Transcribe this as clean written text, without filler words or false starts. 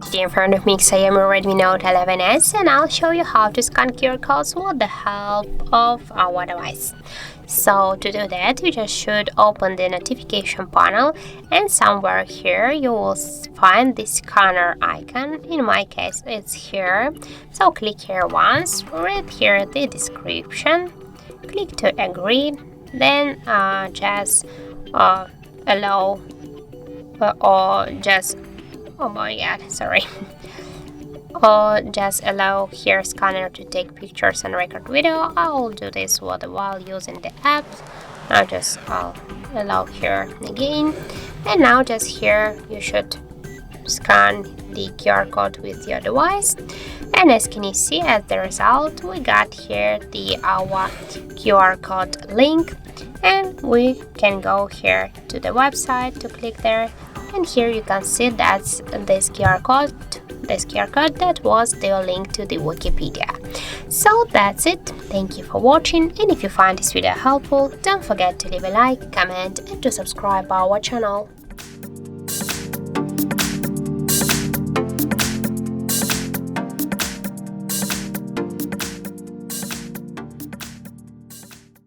Today in front of me XIAOMI Redmi Note 11s, and I'll show you how to scan QR codes with the help of our device. So to do that, you just should open the notification panel, and somewhere here you will find the scanner icon. In my case it's here, so click here once, read here the description, click to agree, then just allow or just oh my god, sorry. Or just allow here scanner to take pictures and record video. I will do this while using the app. Now just allow here again, and now just here you should scan the QR code with your device, and as can you see, as the result we got here our QR code link, and we can go here to the website to click there, and here you can see that's this QR code that was the link to the Wikipedia. So that's it. Thank you for watching, and if you find this video helpful, don't forget to leave a like, comment and to subscribe our channel.